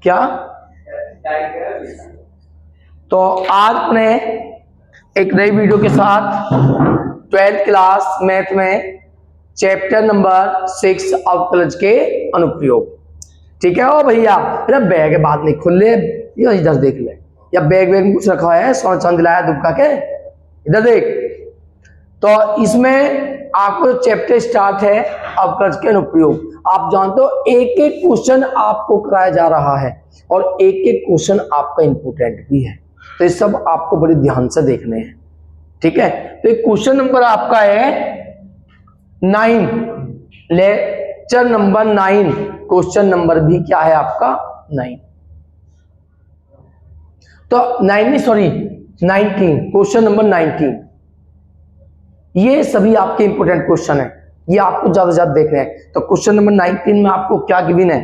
क्या? तो आज अपने एक नई वीडियो के साथ 12th क्लास मैथ में चैप्टर नंबर 6 अवकलज के अनुप्रयोग। ठीक है। ओ भैया मेरा बैग है, बात नहीं खुल ले, इधर देख ले, या बैग में कुछ रखा है, सोना चांदी लाया दुबका के, इधर देख। तो इसमें आपको चैप्टर स्टार्ट है अवकलज के अनुप्रयोग। आप जानते हो एक एक क्वेश्चन आपको कराया जा रहा है और एक एक क्वेश्चन आपका इंपोर्टेंट भी है, तो ये सब आपको बड़े ध्यान से देखने हैं। ठीक है। तो क्वेश्चन नंबर आपका है 9, लेक्चर नंबर 9, क्वेश्चन नंबर भी क्या है आपका 9। तो 19, क्वेश्चन नंबर 19। ये सभी आपके इंपोर्टेंट क्वेश्चन है, ये आपको ज्यादा से ज्यादा देखने हैं। तो क्वेश्चन नंबर 19 में आपको क्या गिवन है?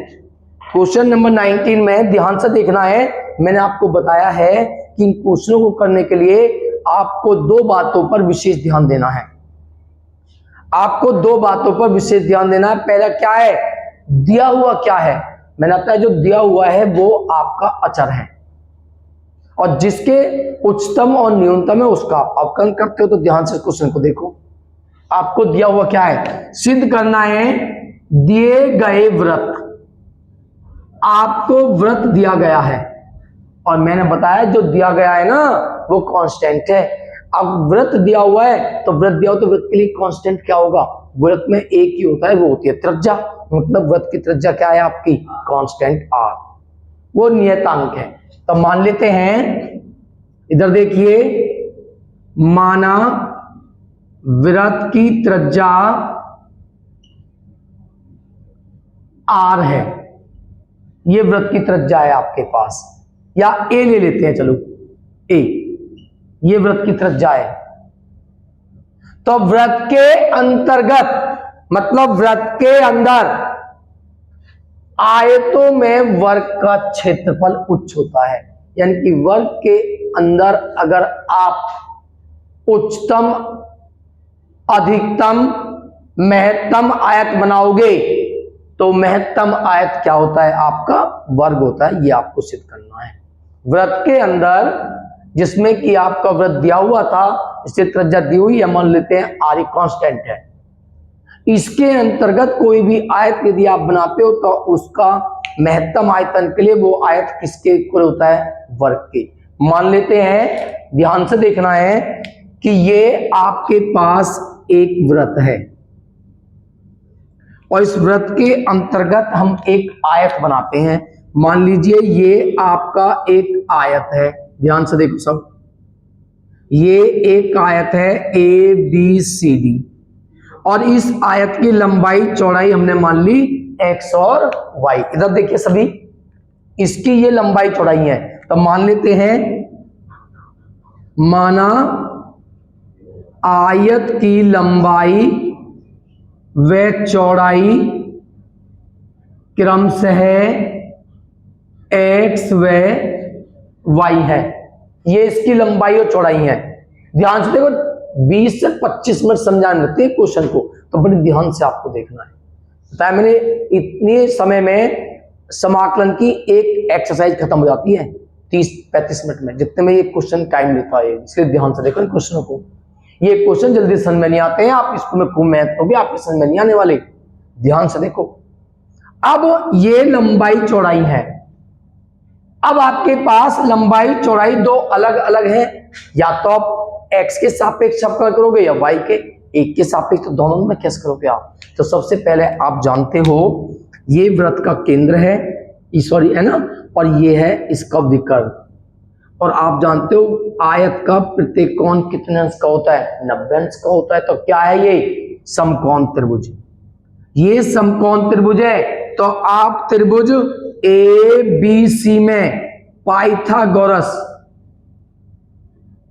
क्वेश्चन नंबर 19 में ध्यान से देखना है। मैंने आपको बताया है कि इन क्वेश्चनों को करने के लिए आपको दो बातों पर विशेष ध्यान देना है। आपको दो बातों पर विशेष ध्यान देना है। पहला क्या है? दिया हुआ क्या है? मैंने बताया जो दिया हुआ है वो आपका अचर है, और जिसके उच्चतम और न्यूनतम है उसका आप अवकलन करते हो। तो ध्यान से क्वेश्चन को देखो। आपको दिया हुआ क्या है? सिद्ध करना है दिए गए वृत्त, आपको वृत्त दिया गया है और मैंने बताया जो दिया गया है ना वो कांस्टेंट है। अब वृत्त दिया हुआ है तो वृत्त दिया हो तो वृत्त के लिए कांस्टेंट क्या होगा? वृत्त में एक ही होता है, वो होती है त्रिज्या। मतलब वृत्त की त्रिज्या क्या है आपकी? कांस्टेंट r, वो नियतांक है। तो मान लेते हैं, इधर देखिए, माना वृत्त की त्रिज्या r है, ये वृत्त की त्रिज्या है आपके पास, या a ले लेते हैं, चलो a, ये वृत्त की त्रिज्या है। तो वृत्त के अंतर्गत मतलब वृत्त के अंदर आयतों में वर्ग का क्षेत्रफल उच्च होता है। यानी कि वर्ग के अंदर अगर आप उच्चतम, अधिकतम, महत्तम आयत बनाओगे तो महत्तम आयत क्या होता है? आपका वर्ग होता है। ये आपको सिद्ध करना है। वृत्त के अंदर जिसमें कि आपका वृत्त दिया हुआ था, इससे त्रिज्या दी हुई है, मान लेते हैं r कांस्टेंट है, इसके अंतर्गत कोई भी आयत यदि आप बनाते हो तो उसका महत्तम आयतन के लिए वो आयत किसके इक्वल होता है? वर्ग के। मान लेते हैं, ध्यान से देखना है कि ये आपके पास एक वृत्त है और इस वृत्त के अंतर्गत हम एक आयत बनाते हैं। मान लीजिए ये आपका एक आयत है, ध्यान से देखो सब, ये एक आयत है ABCD और इस आयत की लंबाई चौड़ाई हमने मान ली x और y। इधर देखिए सभी, इसकी ये लंबाई चौड़ाई है। तो मान लेते हैं, माना आयत की लंबाई व चौड़ाई क्रमशः x व y है। ये इसकी लंबाई और चौड़ाई है। ध्यान से देखो, 20 से 25 मिनट समझाने लगते हैं क्वेश्चन को, तो बड़े ध्यान से आपको देखना है। बताया मैंने, इतने समय में समाकलन की एक एक्सरसाइज खत्म हो जाती है 30-35 मिनट में, जितने में ये क्वेश्चन टाइम लेता है। इसलिए ध्यान से देखो इन क्वेश्चनों को। ये क्वेश्चन जल्दी समझ में नहीं आते हैं, आप स्कूल में खूब मेहनत करोगे, आपके समझ में नहीं आने वाले। ध्यान से देखो, अब ये लंबाई चौड़ाई है। अब आपके पास लंबाई चौड़ाई दो अलग अलग है, या तो आप x के सापेक्ष अवकलन करोगे या y के, एक के सापेक्ष। तो दोनों में कैसे करोगे आप? तो सबसे पहले आप जानते हो ये वृत्त का केंद्र है, सॉरी है ना, और ये है इसका विकर्ण। और आप जानते हो आयत का प्रत्येक कोण कितने अंश का होता है? 90 अंश का होता है। तो क्या है ये? समकोण त्रिभुज। ये समकोण त्रिभुज है। तो आप त्रिभुज ABC में पाइथागोरस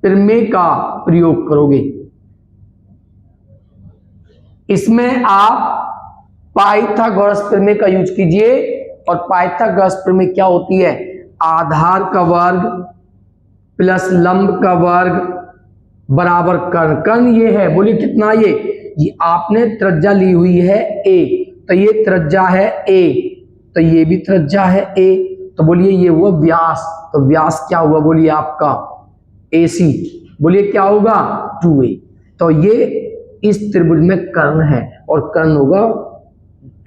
प्रमेय का प्रयोग करोगे। इसमें आप पाइथागोरस प्रमेय का यूज कीजिए। और पाइथागोरस प्रमेय क्या होती है? आधार का वर्ग प्लस लंब का वर्ग बराबर कर्ण। कर्ण ये है, बोलिए कितना? ये आपने त्रिज्या ली हुई है a, तो ये त्रिज्या है a, तो ये भी त्रिज्या है a, तो बोलिए ये हुआ व्यास, तो व्यास क्या हुआ बोलिए आपका AC, बोलिए क्या होगा 2a। तो ये इस त्रिभुज में कर्ण है और कर्ण होगा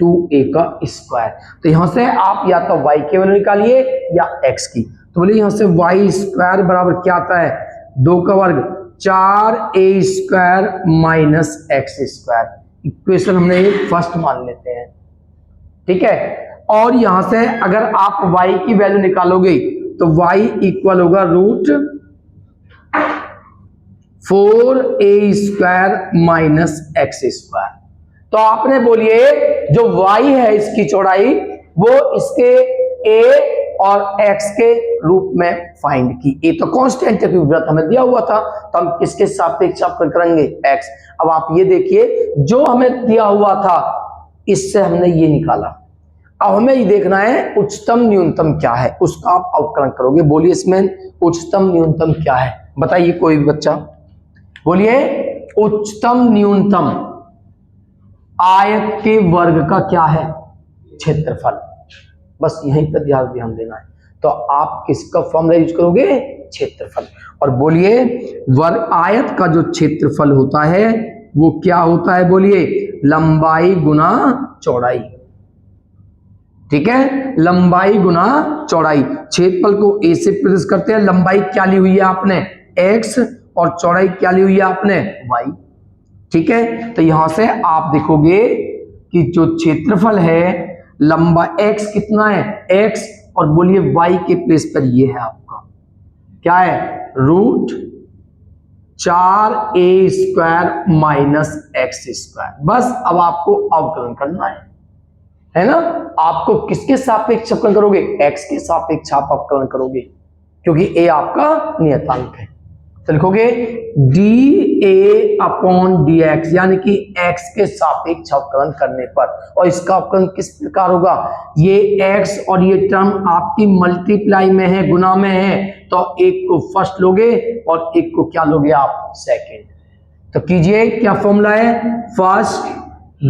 2a का स्क्वायर। तो यहां से आप या तो y की वैल्यू निकालिए या x की, तो बोलिए यहां से y स्क्वायर बराबर क्या आता है 2 का वर्ग 4a square minus x square. Equation हमने ये फर्स्ट मान लेते हैं, ठीक है। और यहां से अगर आप y की वैल्यू निकालोगे तो y इक्वल होगा root 4a square minus x square. तो आपने बोलिए जो y है इसकी चौड़ाई वो इसके a और x के रूप में फाइंड की। a तो कांस्टेंट है क्योंकि वृत्त हमें दिया हुआ था, तो हम किसके सापेक्ष अवकलन करेंगे x। अब आप ये देखिए जो हमें दिया हुआ था इससे हमने ये निकाला, अब हमें ये देखना है उच्चतम न्यूनतम क्या है, उसका आप अवकलन करोगे। बोलिए इसमें उच्चतम न्यूनतम क्या है, बताइए कोई भी बच्चा, बोलिए उच्चतम न्यूनतम आयत के वर्ग का क्या है क्षेत्रफल। बस यहीं पर ध्यान देना है। तो आप किसका फॉर्मूला यूज करोगे क्षेत्रफल। और बोलिए वर्ग आयत का जो क्षेत्रफल होता है वो क्या होता है, बोलिए लंबाई गुना चौड़ाई, ठीक है, लंबाई गुना चौड़ाई। क्षेत्रफल को a से प्रदर्शित करते हैं, लंबाई क्या ली हुई है आपने x और चौड़ाई क्या ली हुई है आपने y, ठीक है। तो यहां से आप देखोगे कि जो क्षेत्रफल है लंबा x कितना है x, और बोलिए y के प्लेस पर ये है आपका क्या है root 4a square minus x square. बस अब आपको अवकलन करना है ना। आपको किसके सापेक्ष अवकलन करोगे x के सापेक्ष आप अवकलन करोगे क्योंकि a आपका नियतांक है। तो लिखोगे dA अपॉन dx यानी कि x के सापेक्ष अवकलन करने पर, और इसका अवकलन किस प्रकार होगा, ये x और ये टर्म आपकी मल्टीप्लाई में है, गुना में है, तो एक को फर्स्ट लोगे और एक को क्या लोगे आप सेकेंड। तो कीजिए क्या फॉर्मूला है, फर्स्ट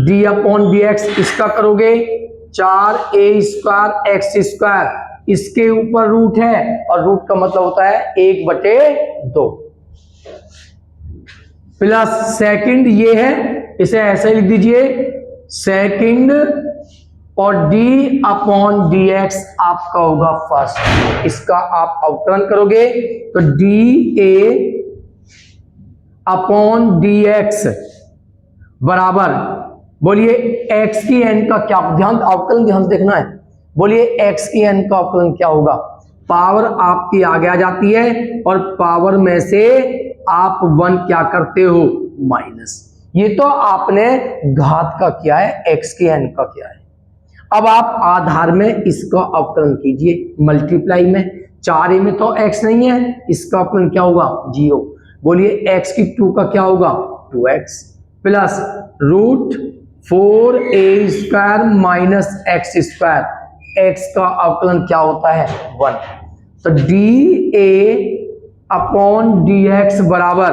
d अपॉन dx, इसका करोगे 4a स्क्वायर x स्क्वायर, इसके ऊपर रूट है और रूट का मतलब होता है 1/2 प्लस सेकंड ये है, इसे ऐसे लिख दीजिए सेकंड, और d अपॉन dx आपका होगा फर्स्ट। इसका आप अवकलन करोगे तो dA अपॉन dx बराबर, बोलिए x की n का क्या, ध्यान अवकलन ध्यान देखना है, बोलिए x की n का अवकलन क्या होगा, पावर आपकी आगे आ जाती है और पावर में से आप 1 क्या करते हो माइनस। ये तो आपने घात का किया है, x की n का किया है। अब आप आधार में इसका अवकलन कीजिए मल्टीप्लाई में, 4a में तो x नहीं है, इसका अवकलन क्या होगा 0। बोलिए x की 2 का क्या होगा 2x plus root 4a square minus x square, x का अवकलन क्या होता है 1। तो dA अपॉन dx बराबर,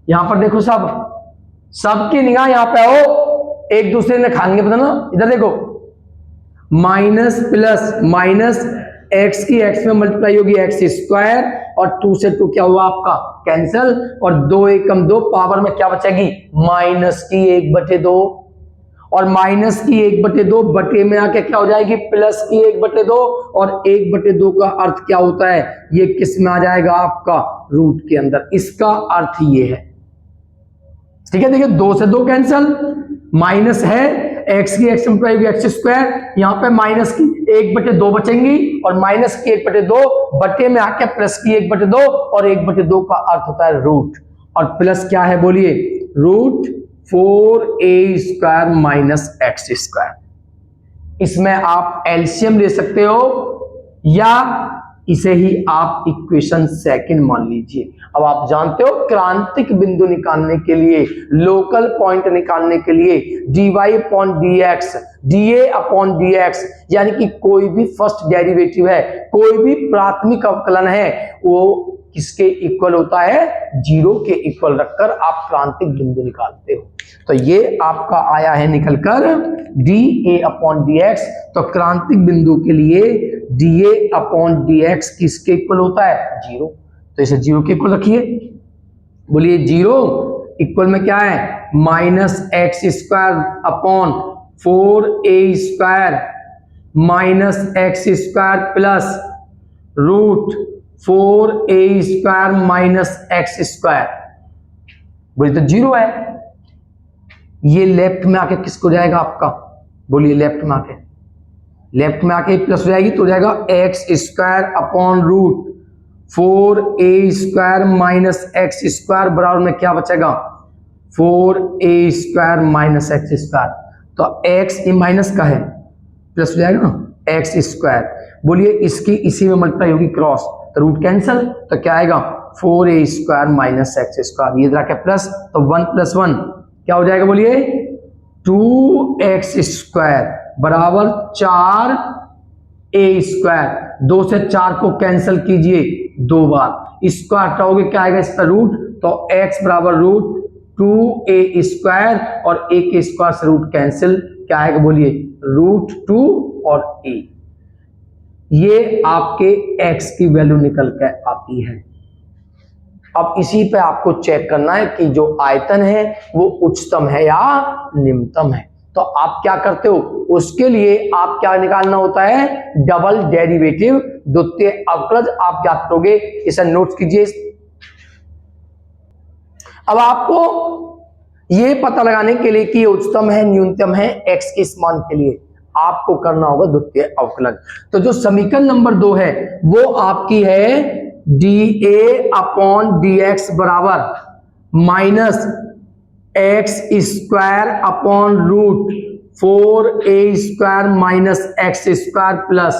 यहां पर देखो सबकी निगाह यहां पे हो, एक दूसरे ने खाएंगे पता ना, इधर देखो माइनस प्लस माइनस, x की x में मल्टीप्लाई होगी x स्क्वायर और 2 से 2 क्या हुआ आपका कैंसिल, और 2 एकम 2, पावर में क्या बचेगी माइनस की 1/2, और माइनस की 1/2 बटे में आके क्या हो जाएगी प्लस की 1/2, और 1/2 का अर्थ क्या होता है, ये किस में आ जाएगा आपका रूट के अंदर, इसका अर्थ ये है, ठीक है। देखिए 2 से 2 कैंसिल, माइनस है x की x में होगी x स्क्वायर, यहाँ पे माइनस की 1/2 बचेंगी, और माइनस की 1/2 बटे में आके प्लस की 1/2, और 1/2 का अर्थ होता है रूट, और प्लस क्या है बोलिए root 4a square minus x square. इसमें आप एलसीएम ले सकते हो या इसे ही आप इक्वेशन सेकंड मान लीजिए। अब आप जानते हो क्रांतिक बिंदु निकालने के लिए, लोकल पॉइंट निकालने के लिए dy upon dx, dA upon dx, यानी कि कोई भी फर्स्ट डेरिवेटिव है, कोई भी प्राथमिक अवकलन है, वो किसके इक्वल होता है, 0 के इक्वल रखकर आप क्रांतिक बिंदु निकालते हो। तो ये आपका आया है निकलकर dA/dx। तो क्रांतिक बिंदु के लिए dA/dx किसके इक्वल होता है, 0। तो इसे 0 के इक्वल रखिए। बोलिए 0 इक्वल में क्या है, -x² minus x² plus √4a² minus x²। बोलिए तो 0 है। ये लेफ्ट में आके किसको जाएगा आपका, बोलिए लेफ्ट में आके, लेफ्ट में आके प्लस हो जाएगी तो हो जाएगा x² माइनस x² बराबर में क्या बचेगा, 4a² माइनस x²। तो x ये माइनस का है, प्लस हो जाएगा ना x²। बोलिए इसकी इसी में मल्टीप्लाई होगी क्रॉस, तो रूट कैंसल, तो क्या आएगा 4a² माइनस x²। ये इधर क्या प्लस, तो 1 + 1 क्या हो जाएगा, बोलिए 2x² बराबर 4a²। 2 से 4 को कैंसिल कीजिए 2 बार, इसको हटाओगे क्या आएगा इसका रूट, तो x बराबर √2a² और a के स्क्वायर से रूट कैंसिल, क्या आएगा बोलिए √2 और a। ये आपके x की वैल्यू निकल के आती है। अब इसी पे आपको चेक करना है कि जो आयतन है वो उच्चतम है या निम्नतम है। तो आप क्या करते हो, उसके लिए आप क्या निकालना होता है, डबल डेरिवेटिव, द्वितीय अवकलज आप क्या करोगे, इसे नोट कीजिए। अब आपको ये पता लगाने के लिए कि उच्चतम है न्यूनतम है x के इस मान के लिए आपको करना होगा द्वितीय अवकलज। तो जो समीकरण नंबर 2 है वो आपकी है dA/dx बराबर -x² minus x² plus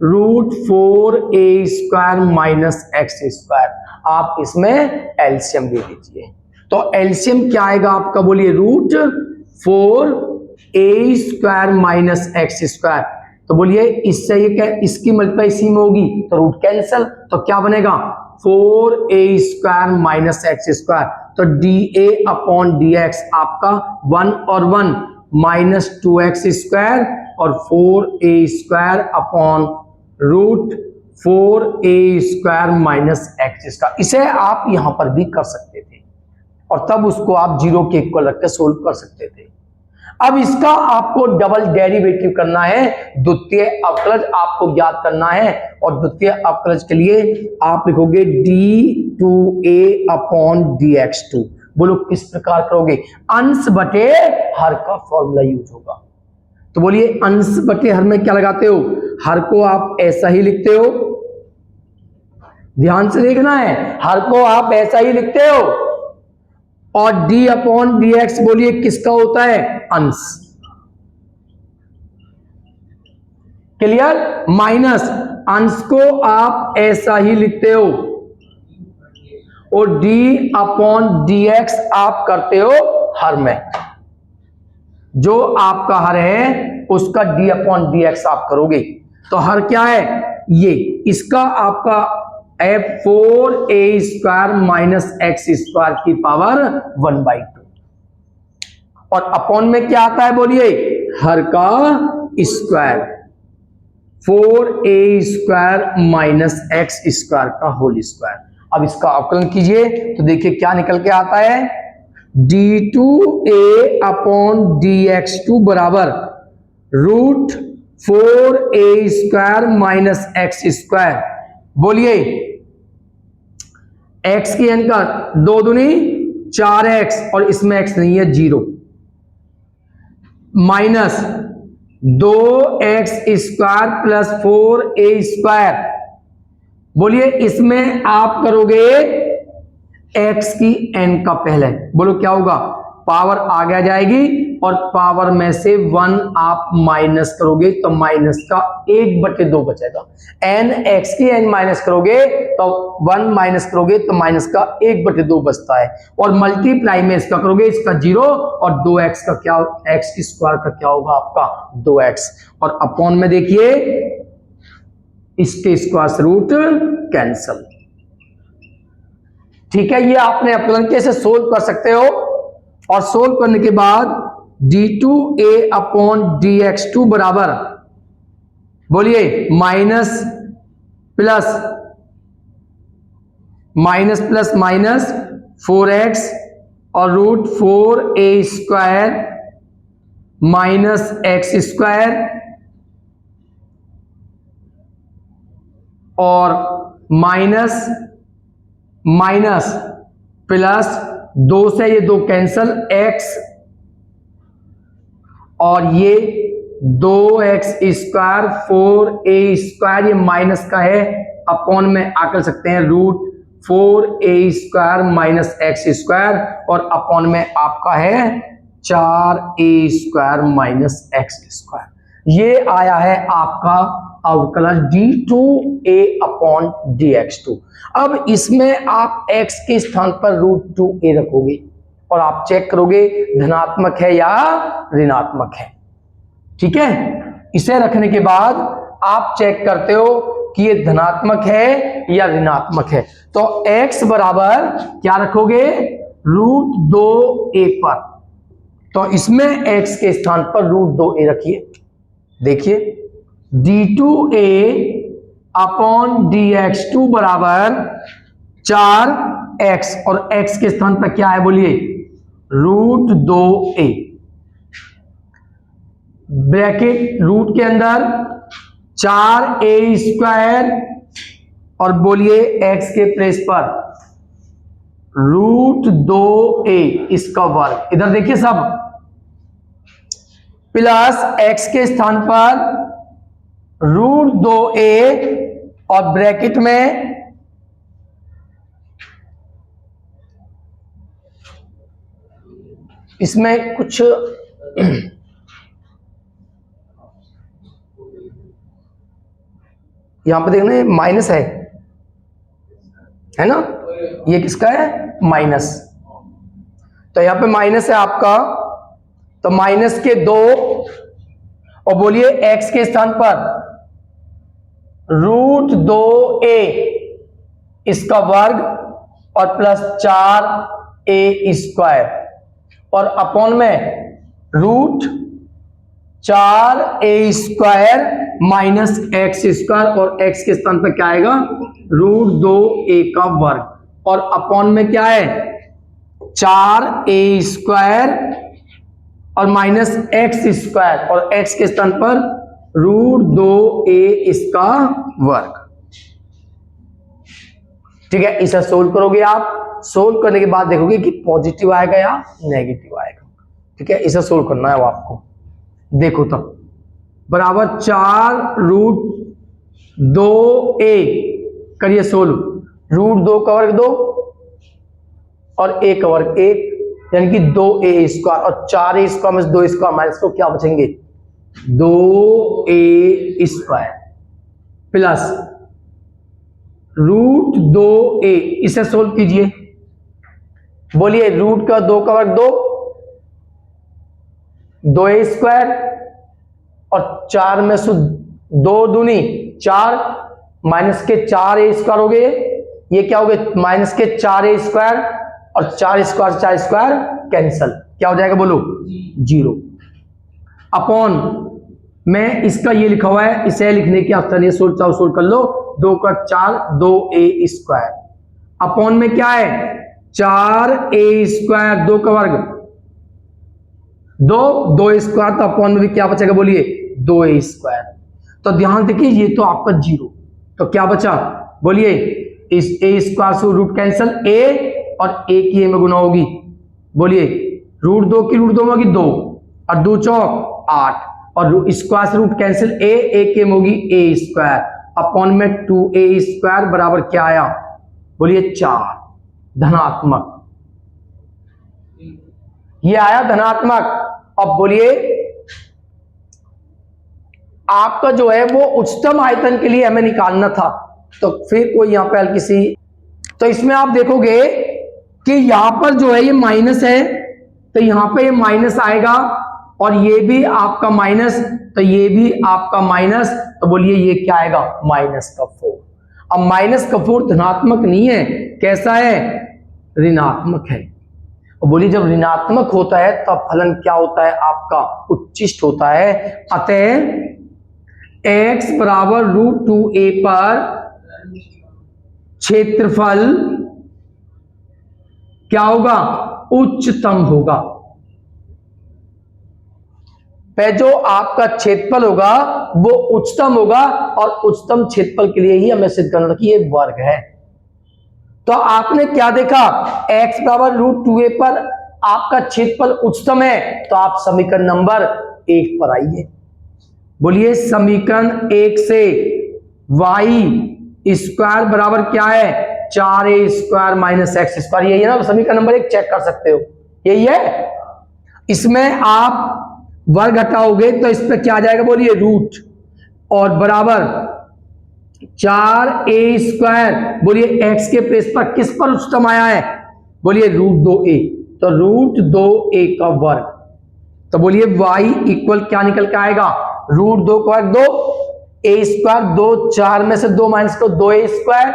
√4a² minus x²। आप इसमें एलसीएम दे दीजिए। तो एलसीएम क्या आएगा आपका, बोलिए √4a² माइनस x²। तो बोलिए इससे ये क्या, इसकी मल्टीप्लाई इसी में होगी तो रूट कैंसल, तो क्या बनेगा 4a² माइनस x²। तो dA/dx आपका 1 और 1 -2x² और 4a² upon √4a² minus x²। इसे आप यहां पर भी कर सकते थे और तब उसको आप 0 के इक्वल रख के सोल्व कर सकते थे। अब इसका आपको डबल डेरिवेटिव करना है, द्वितीय अवकलज आपको ज्ञात करना है। और द्वितीय अवकलज के लिए आप लिखोगे d2a/dx2। बोलो किस प्रकार करोगे, अंश बटे हर का फॉर्मूला यूज होगा। तो बोलिए अंश बटे हर में क्या लगाते हो, हर को आप ऐसा ही लिखते हो, ध्यान से देखना है, हर को आप ऐसा ही लिखते हो। और d/dx बोलिए किसका होता है, अंश। क्लियर, माइनस अंश को आप ऐसा ही लिखते हो और d/dx आप करते हो हर में। जो आपका हर है उसका d/dx आप करोगे। तो हर क्या है, ये इसका आपका 4a² माइनस x² की पावर 1/2 और अपॉन में क्या आता है, बोलिए हर का स्क्वायर 4a² माइनस x² का होल स्क्वायर। अब इसका अवकलन कीजिए तो देखिए क्या निकल के आता है, d2a/dx2 बराबर √4a² माइनस x²। बोलिए x की n का 2 दूनी 4x और इसमें x नहीं है 0 माइनस 2x² प्लस 4a²। बोलिए इसमें आप करोगे x की n का पहले, बोलो क्या होगा, पावर आगे आ जाएगी और पावर में से 1 आप माइनस करोगे तो माइनस का 1/2 बचेगा। n x की n माइनस करोगे तो 1 माइनस करोगे तो माइनस का 1/2 बचता है। और मल्टीप्लाई में इसका करोगे, इसका 0 और 2x का क्या, x की स्क्वायर का क्या होगा आपका 2x। और अपॉन में देखिए इसके स्क्वायर से रूट कैंसल। ठीक है, ये आपने अपलन कैसे सोल्व कर सकते हो, और सोल्व करने के बाद d2a अपॉन dx2 बराबर, बोलिए minus plus minus plus minus 4x और root 4a square minus X square और माइनस माइनस प्लस 2 से ये 2 कैंसल, x और ये 2x स्क्वायर 4a स्क्वायर, ये माइनस का है, अपॉन में आकर सकते हैं root 4a square minus X square, और अपॉन में आपका है 4a square minus X square. ये आया है आपका अवकलन d2a अपॉन dx2। अब इसमें आप x के स्थान पर रूट 2a रखोगे और आप चेक करोगे धनात्मक है या ऋणात्मक है। ठीक है, इसे रखने के बाद आप चेक करते हो कि ये धनात्मक है या ऋणात्मक है, तो x बराबर क्या रखोगे, रूट 2a पर, तो इसमें x के स्थान पर रूट 2a रखिए। देखिए d2a अपॉन dx2 बराबर 4x, और x के स्थान पर क्या है बोलिए, रूट 2a, ब्रैकेट रूट के अंदर 4a स्क्वायर और बोलिए x के प्लेस पर रूट 2a इसका वर्ग, इधर देखिए सब, प्लस x के स्थान पर रूट 2a और ब्रैकेट में इसमें कुछ यहां पे देखना माइनस है ना, ये किसका है, माइनस, तो यहां पे माइनस है आपका, तो माइनस के 2 और बोलिए x के स्थान पर रूट 2a इसका वर्ग और प्लस 4a स्क्वायर, और अपॉन में root 4a square minus X square, और x के स्थान पर क्या आएगा, रूट 2a का वर्ग, और अपॉन में क्या है 4a स्क्वायर और माइनस एक्स स्क्वायर, और x के स्थान पर रूट 2a इसका वर्ग। ठीक है, इसे सोल्व करोगे आप, सोल्व करने के बाद देखोगे कि पॉजिटिव आएगा या नेगेटिव आएगा। ठीक है, इसे सोल्व करना है वो आपको, देखो तो बराबर 4 रूट 2a, करिए सोल्व, रूट 2 का वर्ग 2 और a का वर्ग 1, यानी कि 2a स्क्वायर, और 4a स्क्वायर में 2 स्क्वायर माइनस को क्या बचेंगे, 2a square plus root 2a, इसे सोल्व कीजिए, बोलिए रूट का 2 का वर्ग 2, 2a स्क्वायर और 4 में से 2 दूनी 4, माइनस के 4a स्क्वायर हो गए, ये क्या हो गए माइनस के 4a स्क्वायर और 4 स्क्वायर कैंसल, क्या हो जाएगा बोलो 0, अपॉन में इसका ये लिखा हुआ है, इसे लिखने की आसान है, सोल्व कर लो, 2 का 4 2a स्क्वायर, अपॉन में क्या है 4a स्क्वायर, 2 का वर्ग 2 स्क्वायर, तो अपॉन में भी क्या बचेगा बोलिए 2a स्क्वायर। तो ध्यान देखिए ये तो आपका 0, तो क्या बचा बोलिए, इस a स्क्वायर से रूट कैंसल, a और a की a में गुना होगी, बोलिए रूट 2 की रूट 2 में होगी 2 और 2 चौक 8, और स्क्वायर से रूट कैंसिल, a के में होगी a स्क्वायर, अपॉन में 2a स्क्वायर बराबर क्या आया बोलिए 4, धनात्मक, ये आया धनात्मक। अब बोलिए आपका जो है वो उच्चतम आयतन के लिए हमें निकालना था, तो फिर कोई यहां पे हल्की सी, तो इसमें आप देखोगे कि यहां पर जो है ये माइनस है, तो यहां पे ये माइनस आएगा, और ये भी आपका माइनस, तो ये भी आपका माइनस, तो बोलिए ये क्या आएगा माइनस का 4। अब माइनस का 4 धनात्मक नहीं है, कैसा है ऋणात्मक है। और बोलिए जब ऋणात्मक होता है तब फलन क्या होता है आपका, उच्चिष्ट होता है। अतः x बराबर √2a पर क्षेत्रफल क्या होगा, उच्चतम होगा। जो आपका क्षेत्रफल होगा वो उच्चतम होगा, और उच्चतम क्षेत्रफल के लिए ही हमें सिद्ध करना कि ये वर्ग है। तो आपने क्या देखा, x बराबर √2a पर आपका क्षेत्रफल उच्चतम है, तो आप समीकरण नंबर 1 पर आइए। बोलिए समीकरण 1 से y स्क्वायर बराबर क्या है, 4a² - x²। यही है ना, समीकरण नंबर 1 चेक कर सकते हो, यही है। इसमें आप वर्ग हटाओगे तो इस पे क्या आ जाएगा, बोलिए रूट, और बराबर 4a²। बोलिए x के प्लेस पर किस पर उच्चतम आया है, बोलिए √2a, तो √2a का वर्ग। तो बोलिए y इक्वल क्या निकल के आएगा, √2 का वर्ग 2, a², 2 4 में से 2 माइनस करो, 2a²।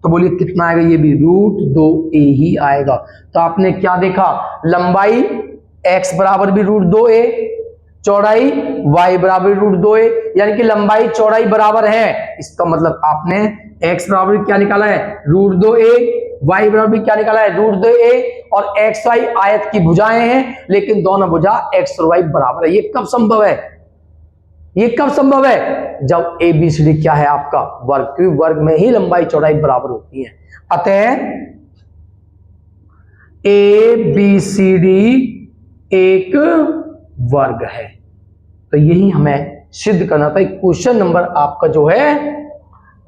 तो बोलिए कितना आएगा, ये भी √2a ही आएगा। तो आपने क्या देखा, लंबाई x बराबर भी √2a, चौड़ाई y बराबर √2a, यानी कि लंबाई चौड़ाई बराबर है। इसका मतलब आपने x बराबर क्या निकाला है, √2a, y बराबर क्या निकाला है, √2a, और x y आयत की भुजाएं हैं, लेकिन दोनों भुजा x और y बराबर है। ये कब संभव है, ये कब संभव है, जब a b c d क्या है आपका वर्ग, क्योंकि वर्ग में ही लंबाई चौड़ाई बराबर होती है। अतः a b c d एक वर्ग है। तो यही हमें सिद्ध करना था। क्वेश्चन नंबर आपका जो है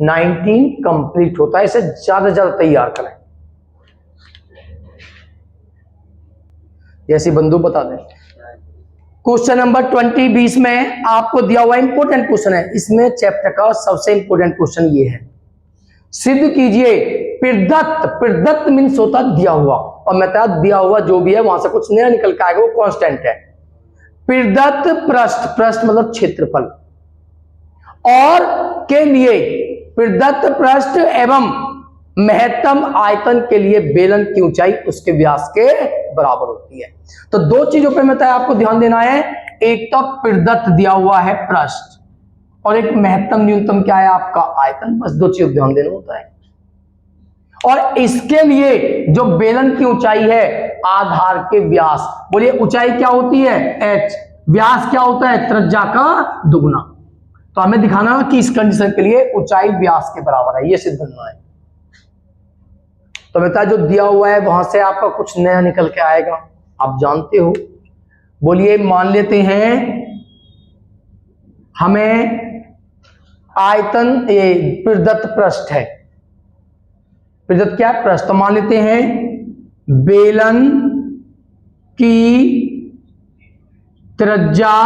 19 कंप्लीट होता है। इसे ज्यादा से ज्यादा तैयार करें। जैसी बंधु बता दें, क्वेश्चन नंबर 20 में आपको दिया हुआ इंपोर्टेंट क्वेश्चन है। इसमें चैप्टर का सबसे इंपोर्टेंट क्वेश्चन ये है, सिद्ध कीजिए प्रदत्त, प्रदत्त मीन्स होता दिया हुआ, और मैं दिया हुआ जो भी है वहां से कुछ नया निकल के आएगा, वो कांस्टेंट है। प्रदत्त पृष्ठ, पृष्ठ मतलब क्षेत्रफल, और के लिए प्रदत्त पृष्ठ एवं महत्तम आयतन के लिए बेलन की ऊंचाई उसके व्यास के बराबर होती है। तो दो चीजों पे मैं आपको ध्यान देना है, एक तो प्रदत्त दिया हुआ है पृष्ठ, और एक महत्तम न्यूनतम क्या है आपका आयतन। बस दो चीजों ध्यान देना होता है। और इसके लिए जो बेलन की ऊंचाई है आधार के व्यास, बोलिए ऊंचाई क्या होती है h, व्यास क्या होता है त्रिज्या का दुगुना। तो हमें दिखाना है कि इस कंडीशन के लिए ऊंचाई व्यास के बराबर है, ये सिद्ध करना है। तो बेटा जो दिया हुआ है वहां से आपका कुछ नया निकल के आएगा, आप जानते हो। बोलिए मान लेते हैं हमें आयतन ये प्रदत्त पृष्ठ है, प्रदत्त क्या है पृष्ठ, मान लेते हैं बेलन की त्रिज्या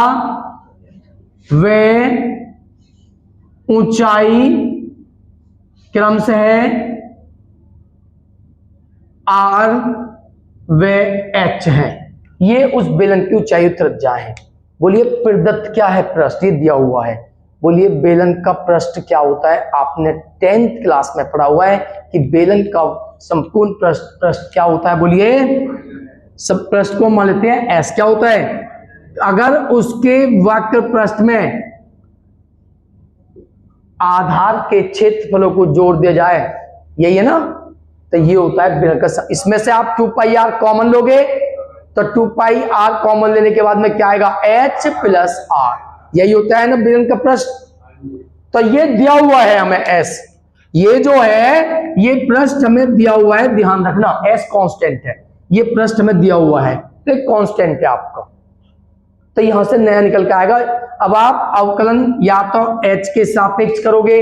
व ऊंचाई क्रम से है r व h है। ये उस बेलन की ऊंचाई त्रिज्या है। बोलिए प्रदत्त क्या है पृष्ठ, ये दिया हुआ है। बोलिए बेलन का पृष्ठ क्या होता है, आपने 10th क्लास में पढ़ा हुआ है कि बेलन का संपूर्ण पृष्ठ क्या होता है। बोलिए सब पृष्ठ को मान लेते हैं s क्या होता है, अगर उसके वक्र पृष्ठ में आधार के क्षेत्रफलों को जोड़ दिया जाए, यही है ना, तो ये होता है बेलन का। इसमें से आप 2πr कॉमन लोगे तो 2πr कॉमन लेने के बाद में क्या आएगा h + r, यही होता है ना बेलन का पृष्ठ। तो ये दिया हुआ है हमें s, ये जो है ये पृष्ठ हमें दिया हुआ है, ध्यान रखना s कांस्टेंट है, ये पृष्ठ हमें दिया हुआ है तो कांस्टेंट है आपका। तो यहां से नया निकल के आएगा। अब आप अवकलन या तो h के सापेक्ष करोगे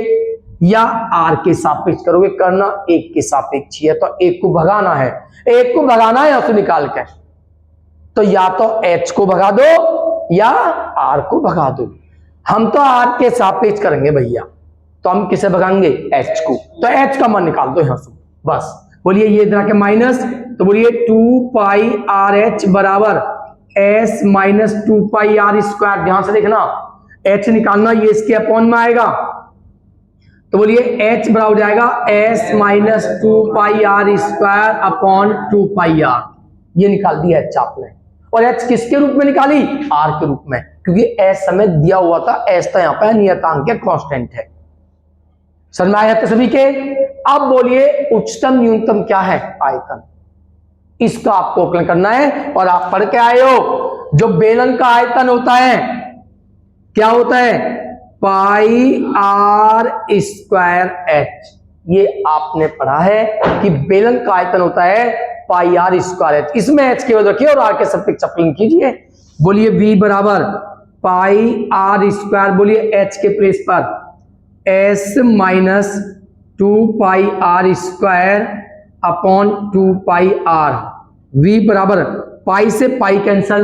या r के सापेक्ष करोगे, करना एक के सापेक्ष ही है। तो एक को भगाना है, एक को भगाना है यहां से निकाल के, तो या तो h को भगा दो या r को भगा दो। हम तो r के सापेक्ष करेंगे भैया, तो हम किसे भगाएंगे h को, तो h का मान निकाल दो यहां से बस। बोलिए ये इधर के माइनस, तो बोलिए 2πrh बराबर s - 2πr²। ध्यान से देखना h निकालना, ये इसके अपॉन में आएगा, तो बोलिए h बराबर हो जाएगा s minus 2πr square upon 2πr। ये निकाल दिया h आपने। और h किसके रूप में निकाली? r के रूप में, क्योंकि s समय दिया हुआ था, s तो यहाँ पे नियतांक है, कांस्टेंट है। समझ में आया तो सभी के? अब बोलिए उच्चतम न्यूनतम क्या है? आयतन। इसका आपको आकलन करना है। और आप पढ़ के आए हो जो बेलन का आयतन होता है क्या होता है? पाई आर स्क्वायर एच। ये आपने पढ़ा है कि बेलन का आयतन होता है पाई आर स्क्वायर एच। इसमें एच केवल रखिए और आर के सापेक्ष आकलन कीजिए। बोलिए v बराबर पाई आर स्क्वायर, बोलिए एच के प्लेस पर S minus 2πr square upon 2πr। v बराबर पाई से पाई कैंसल,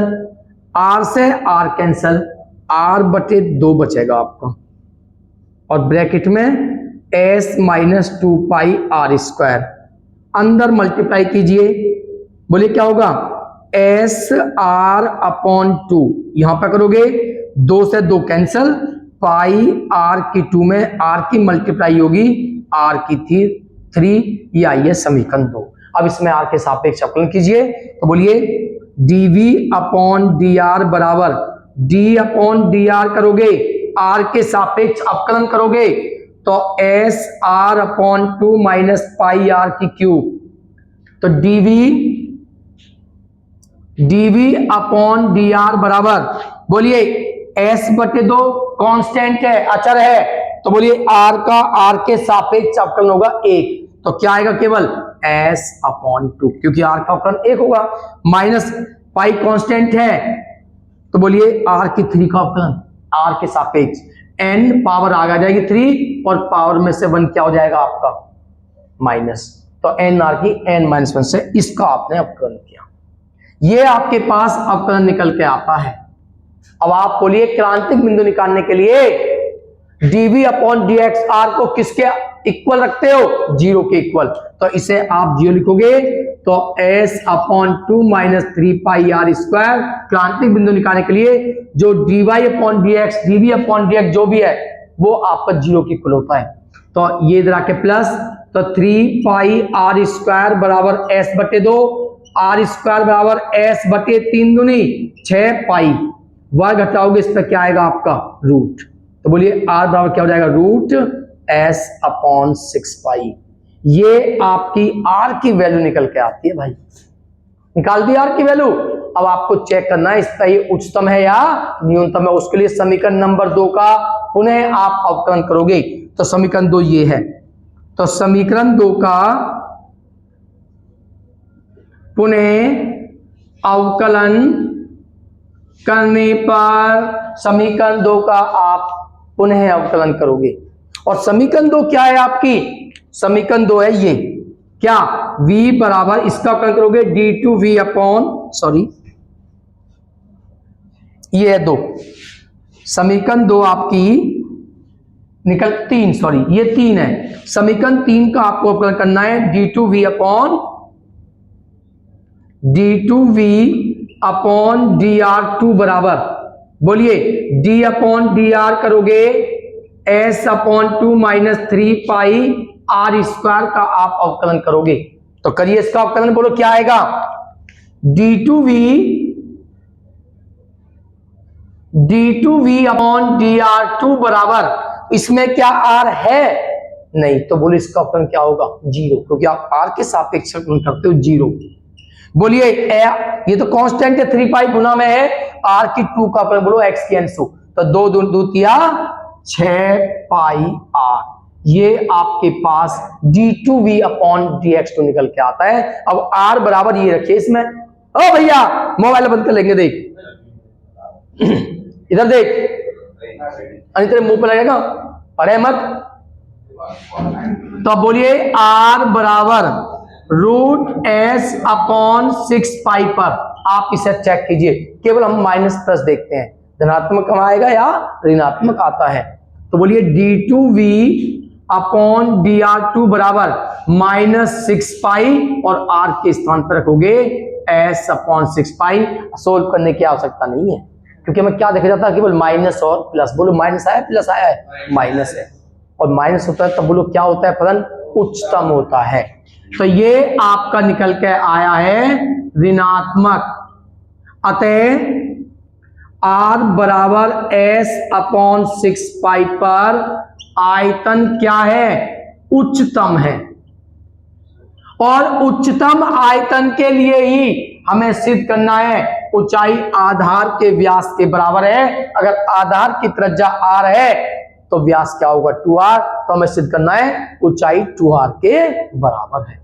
r से r कैंसल, r बटे 2 बचेगा आपका, और ब्रैकेट में s माइनस 2πr स्क्वायर। अंदर मल्टीप्लाई कीजिए, बोलिए क्या होगा? एस आर अपॉन 2, यहां पर करोगे 2 से 2 कैंसल, पाई आर की 2 में r की मल्टीप्लाई होगी r की थी 3, ये आई है समीकरण 2। अब इसमें r के सापेक्ष अवकलन कीजिए, तो बोलिए dv अपॉन dr बराबर d अपॉन dr करोगे, r के सापेक्ष अवकलन करोगे तो S R upon 2 minus pi R की क्यूब, तो dv अपॉन dr बराबर बोलिए s बटे 2 कांस्टेंट है, अचर है, तो बोलिए r का r के सापेक्ष अवकलन होगा 1, तो क्या आएगा? केवल s अपॉन 2, क्योंकि r का अवकलन 1 होगा, माइनस पाई कांस्टेंट है, तो बोलिए r की 3 का अवकलन r के सापेक्ष, n पावर आगे आ जाएगी 3 और पावर में से 1 क्या हो जाएगा आपका? माइनस, तो n r की n माइनस 1 से इसका आपने अवकलन किया। ये आपके पास अवकलन निकल के आता है। अब आप बोलिए क्रांतिक बिंदु निकालने के लिए dv अपॉन dx r को किसके इक्वल रखते हो? 0 के इक्वल, तो इसे आप 0 लिखोगे तो s upon 2 minus 3πr square. क्रांतिक बिंदु निकालने के लिए जो dy upon dx, dv upon dx जो भी है वो आपका 0 के इक्वल होता है, तो ये इधर आके प्लस, तो 3πr स्क्वायर बराबर s बटे 2, r स्क्वायर बराबर s बटे 3 दूनी 6 पाई, वर्ग घटाओगे इस पर क्या आएगा आपका? रूट, तो बोलिए r बराबर क्या हो जाएगा? रूट s अपॉन 6 पाई। ये आपकी r की वैल्यू निकल के आती है भाई, निकाल दी r की वैल्यू। अब आपको चेक करना है इसका ये उच्चतम है या न्यूनतम है, उसके लिए समीकरण नंबर 2 का पुनः आप अवकलन करोगे, तो समीकरण 2 ये है, तो समीकरण 2 का पुनः अवकलन करने पर समीकरण 2 का आप पुनः अवकलन करोगे, और समीकरण 2 क्या है आपकी? समीकरण 2 है ये क्या? v बराबर इसका अवकलन करोगे d2v अपॉन, सॉरी ये है 2, समीकरण 2 आपकी निकल 3, सॉरी ये 3 है, समीकरण 3 का आपको अवकलन करना है d2v अपॉन dr2 बराबर, बोलिए d अपॉन dr करोगे s अपॉन 2 माइनस 3 पाई r स्क्वायर का आप अवकलन करोगे, तो करिए इसका अवकलन, बोलो क्या आएगा? d2v अपॉन dr2 बराबर, इसमें क्या r है? नहीं, तो बोलो इसका अवकलन क्या होगा? 0, क्योंकि आप r के सापेक्ष अवकलन करते हो 0। बोलिए ये तो कांस्टेंट है, 3 पाई गुना में है r की 2 का अवकलन, बोलो x की अंशु, तो 2 दूनी 2 तिया 6 पाई r, ये आपके पास d2v अपॉन dx2 निकल के आता है। अब r बराबर ये रखिए इसमें, ओ भैया मोबाइल बंद कर लेंगे, देख इधर देख, अरे तेरे मुंह पे लगेगा, पढ़े मत। तो बोलिए r बराबर रूट एस अपॉन 6 पाई पर, आप इसे चेक कीजिए, केवल हम माइनस प्लस देखते हैं, धनात्मक आएगा या ऋणात्मक आता है, तो बोलिए d2v अपॉन dr2 बराबर माइनस 6 पाई, और r के स्थान पर रखोगे s अपॉन 6 पाई। सोल्व करने की आवश्यकता नहीं है, क्योंकि हमें क्या देखा जाता है? केवल माइनस और प्लस, बोलो माइनस आया प्लस आया है? माइनस है, और माइनस होता है तब बोलो क्या होता है फलन, उच्चतम होता है। तो ये आपका निकल के आया है ऋणात्मक। अतः R बराबर S अपॉन 6 पाई पर आयतन क्या है, उच्चतम है। और उच्चतम आयतन के लिए ही हमें सिद्ध करना है ऊंचाई आधार के व्यास के बराबर है। अगर आधार की त्रिज्या r है तो व्यास क्या होगा 2r, तो हमें सिद्ध करना है ऊंचाई 2r के बराबर है।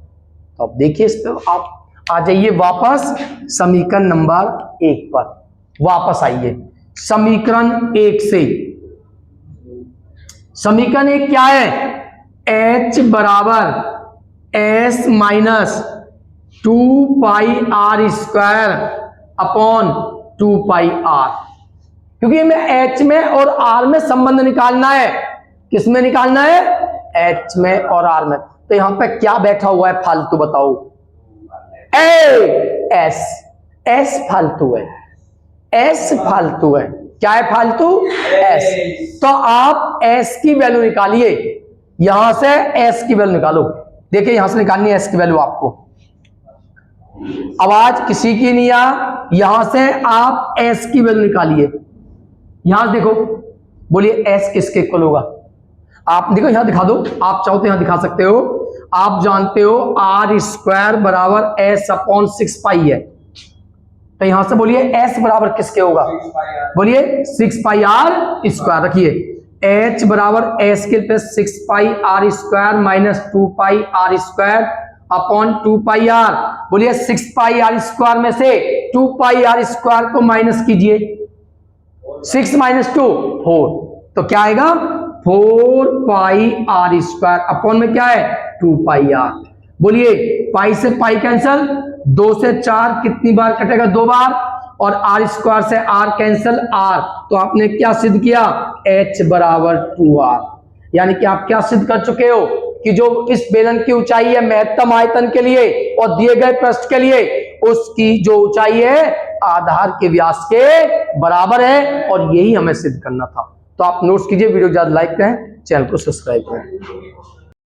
तो अब देखिए इस पर आप आ जाइए वापस समीकरण नंबर 1 पर वापस आइए। समीकरण 1 से, समीकरण 1 क्या है, h बराबर s माइनस 2 पाई r स्क्वायर अपॉन 2 पाई r, क्योंकि हमें h में और r में संबंध निकालना है। किस में निकालना है, h में और r में। तो यहां पे क्या बैठा हुआ है फालतू, बताओ, s फालतू है, s फालतू है। क्या है फालतू, s। तो आप s की वैल्यू निकालिए, यहां से s की वैल्यू निकालो। देखिए यहां से निकालनी है s की वैल्यू आपको, आवाज किसी की नहीं आ, यहां से आप s की वैल्यू निकालिए। यहां देखो, बोलिए s किसके इक्वल होगा, आप देखो यहां दिखा दो, आप चाहो तो यहां दिखा सकते हो। आप जानते हो r स्क्वायर बराबर s अपॉन 6 पाई है, तो यहां से बोलिए s बराबर किसके होगा, बोलिए 6 पाई r स्क्वायर। रखिए h बराबर s के प्लस 6 पाई r स्क्वायर माइनस 2 पाई r स्क्वायर अपॉन 2 पाई r। बोलिए 6 पाई r स्क्वायर में से 2 पाई r स्क्वायर को माइनस कीजिए, 6 माइनस 2 4, तो क्या आएगा 4 पाई r स्क्वायर अपॉन में क्या है 2 पाई r। बोलिए पाई से पाई कैंसल, 2 से 4 कितनी बार कटेगा, 2 बार, और r स्क्वायर से r कैंसल r। तो आपने क्या सिद्ध किया, h बराबर 2r। यानी कि आप क्या सिद्ध कर चुके हो कि जो इस बेलन की ऊंचाई है महत्तम आयतन के लिए और दिए गए पृष्ठ के लिए, उसकी जो ऊंचाई है आधार के व्यास के बराबर है, और यही हमें सिद्ध करना था। तो आप नोट्स कीजिए, वीडियो ज्यादा लाइक करें, चैनल को सब्सक्राइब करें।